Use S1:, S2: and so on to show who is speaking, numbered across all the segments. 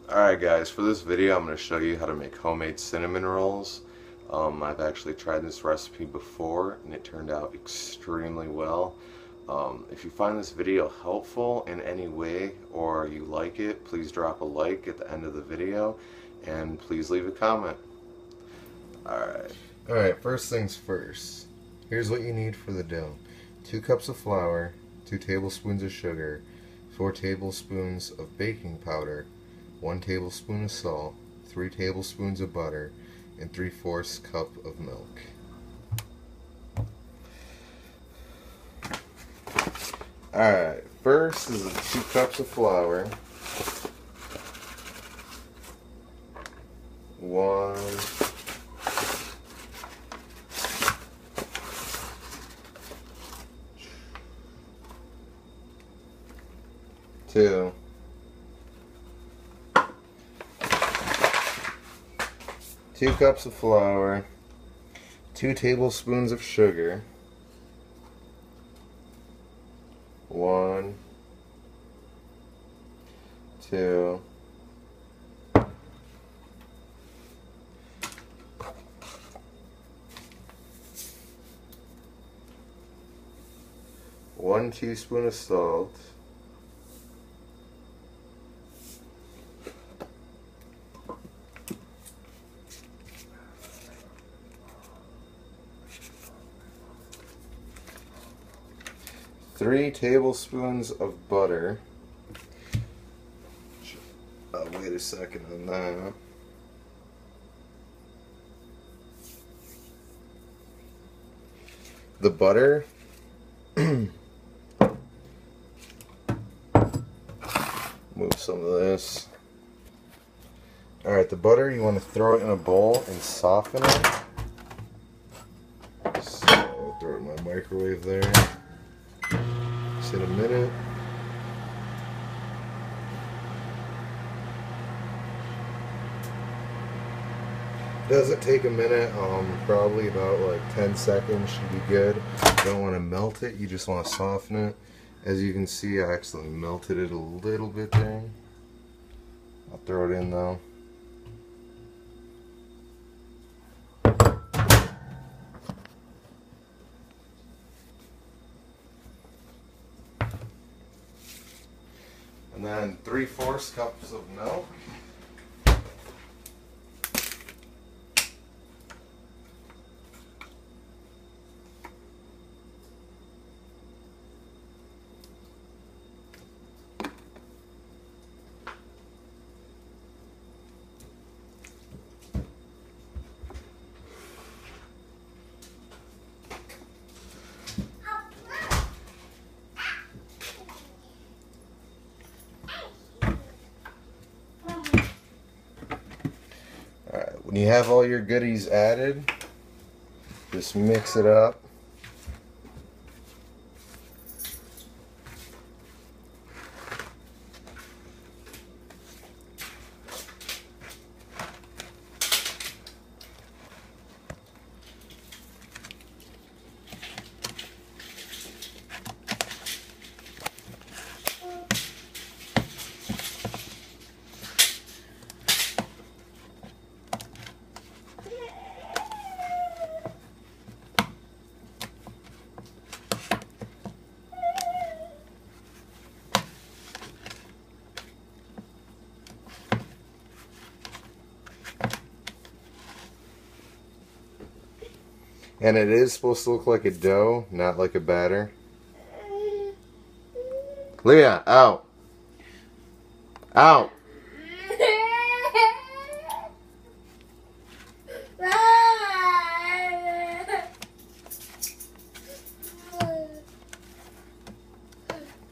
S1: Alright guys, for this video I'm going to show you how to make homemade cinnamon rolls. I've actually tried this recipe before and it turned out extremely well. If you find this video helpful in any way or you like it, please drop a like at the end of the video and please leave a comment. Alright, first things first. Here's what you need for the dough. 2 cups of flour, 2 tablespoons of sugar, 4 tablespoons of baking powder, 1 tablespoon of salt, 3 tablespoons of butter, and 3/4 cup of milk. Alright, first is 2 cups of flour, 1, 2, 2 cups of flour, 2 tablespoons of sugar, 1, 2, 1 teaspoon of salt, 3 tablespoons of butter. I'll wait a second on that. The butter move some of this. Alright, the butter, you want to throw it in a bowl and soften it. So I'll throw it in my microwave there. Just in a minute. Doesn't take a minute, probably about like 10 seconds should be good. You don't want to melt it, you just want to soften it. As you can see, I accidentally melted it a little bit there. I'll throw it in though. And then 3/4 cups of milk. When you have all your goodies added, just mix it up. And it is supposed to look like a dough, not like a batter. Leah, out. Out.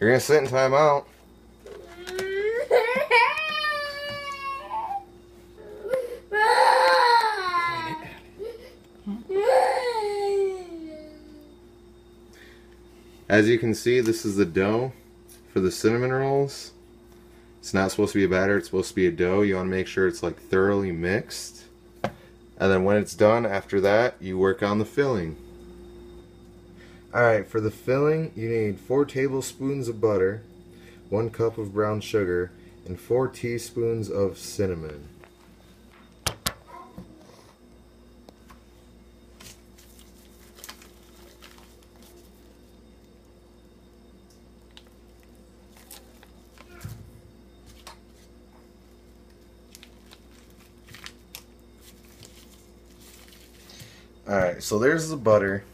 S1: You're gonna sit in timeout. As you can see, this is the dough for the cinnamon rolls. It's not supposed to be a batter, it's supposed to be a dough. You want to make sure it's like thoroughly mixed. And then when it's done, after that, you work on the filling. Alright, for the filling, you need 4 tablespoons of butter, 1 cup of brown sugar, and 4 teaspoons of cinnamon. Alright, so there's the butter.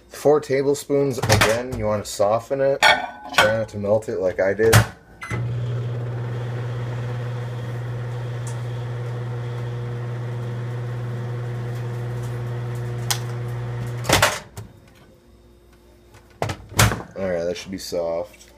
S1: 4 tablespoons, again, you want to soften it. Try not to melt it like I did. Alright, that should be soft.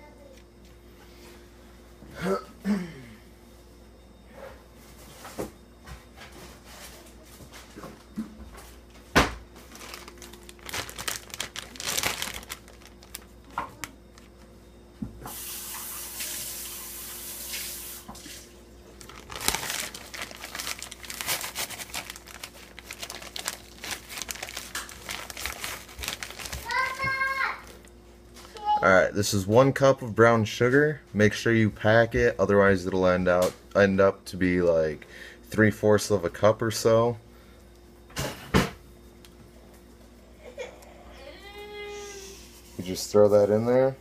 S1: Alright, this is 1 cup of brown sugar. Make sure you pack it, otherwise it'll end up to be like 3/4 of a cup or so. You just throw that in there.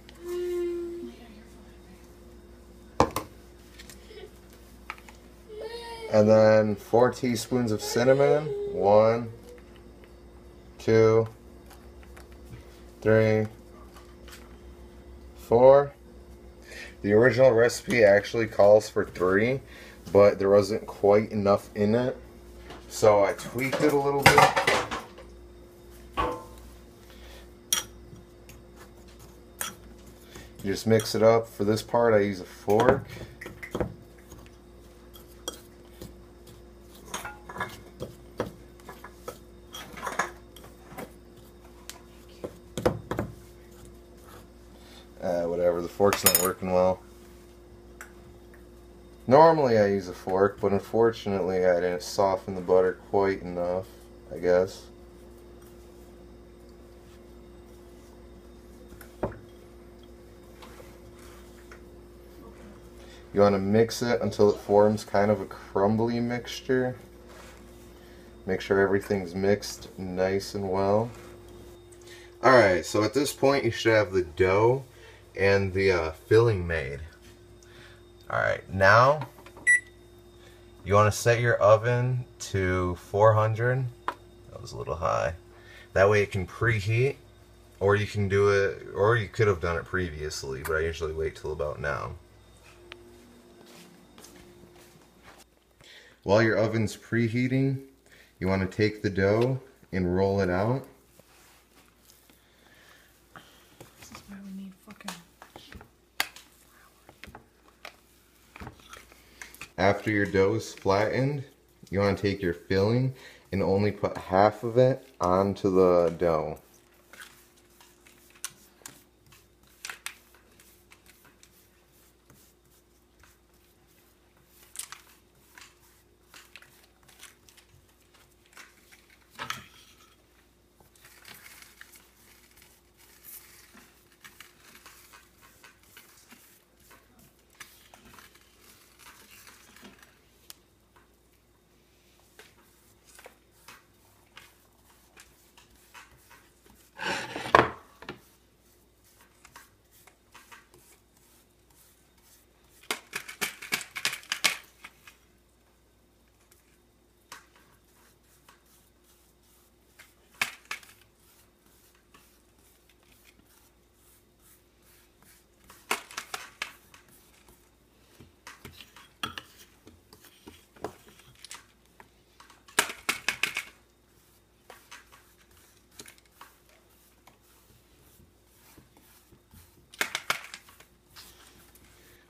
S1: And then 4 teaspoons of cinnamon. 1, 2, 3, 4. The original recipe actually calls for 3, but there wasn't quite enough in it, so I tweaked it a little bit. You just mix it up. For this part I use a fork. Whatever, the fork's not working well. Normally I use a fork, but unfortunately I didn't soften the butter quite enough, I guess. You want to mix it until it forms kind of a crumbly mixture. Make sure everything's mixed nice and well. Alright, so at this point you should have the dough and the filling made. Alright, now you want to set your oven to 400. That was a little high. That way it can preheat, or you can do it, or you could have done it previously, but I usually wait till about now. While your oven's preheating, you want to take the dough and roll it out. After your dough is flattened, you want to take your filling and only put half of it onto the dough.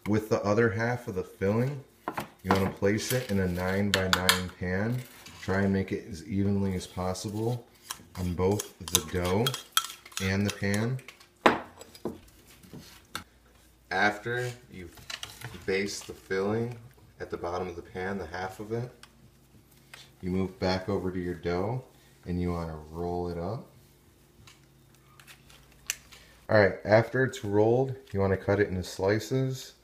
S1: With the other half of the filling, you want to place it in a 9x9 pan. Try and make it as evenly as possible on both the dough and the pan. After you've basted the filling at the bottom of the pan, the half of it, you move back over to your dough and you want to roll it up. Alright, after it's rolled, you want to cut it into slices.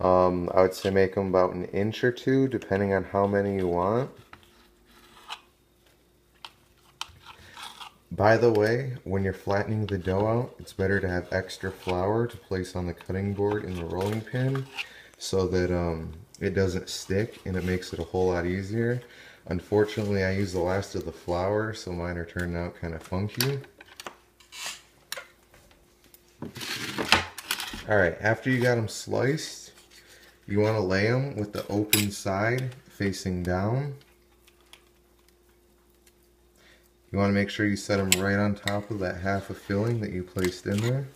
S1: I would say make them about 1 inch or 2, depending on how many you want. By the way, when you're flattening the dough out, it's better to have extra flour to place on the cutting board in the rolling pin so that it doesn't stick and it makes it a whole lot easier. Unfortunately, I used the last of the flour, so mine are turning out kind of funky. Alright, after you got them sliced, you want to lay them with the open side facing down. You want to make sure you set them right on top of that half of filling that you placed in there.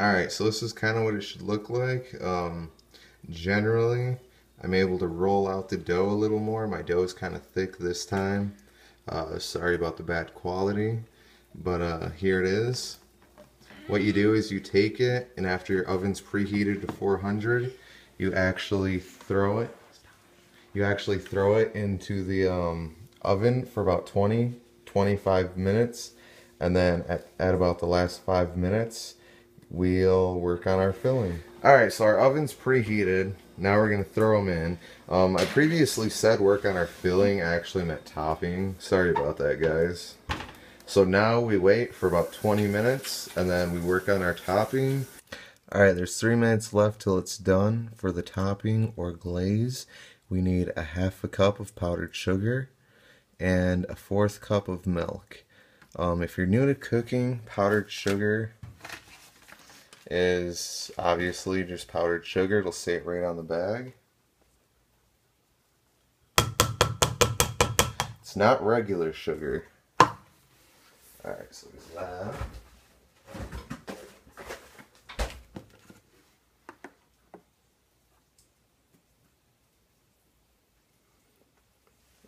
S1: Alright, so this is kind of what it should look like. Generally, I'm able to roll out the dough a little more. My dough is kind of thick this time. Sorry about the bad quality, but here it is. What you do is you take it, and after your oven's preheated to 400, you actually throw it. You actually throw it into the oven for about 20-25 minutes, and then at about the last 5 minutes, we'll work on our filling. Alright, so our oven's preheated. Now we're going to throw them in. I previously said work on our filling. I actually meant topping. Sorry about that, guys. So now we wait for about 20 minutes, and then we work on our topping. Alright, there's 3 minutes left till it's done. For the topping or glaze, we need 1/2 cup of powdered sugar and 1/4 cup of milk. If you're new to cooking, powdered sugar is obviously just powdered sugar. It'll say it right on the bag. It's not regular sugar. Alright, so there's that.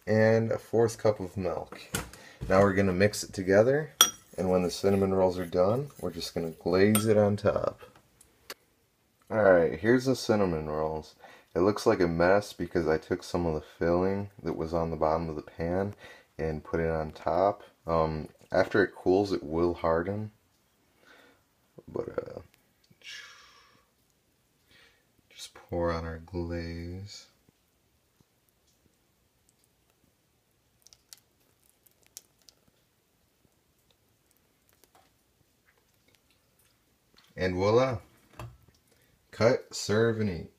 S1: And 1/4 cup of milk. Now we're going to mix it together, and when the cinnamon rolls are done, we're just going to glaze it on top. Alright, here's the cinnamon rolls. It looks like a mess because I took some of the filling that was on the bottom of the pan and put it on top. After it cools, it will harden. But just pour on our glaze. And voila! Cut, serve, and eat.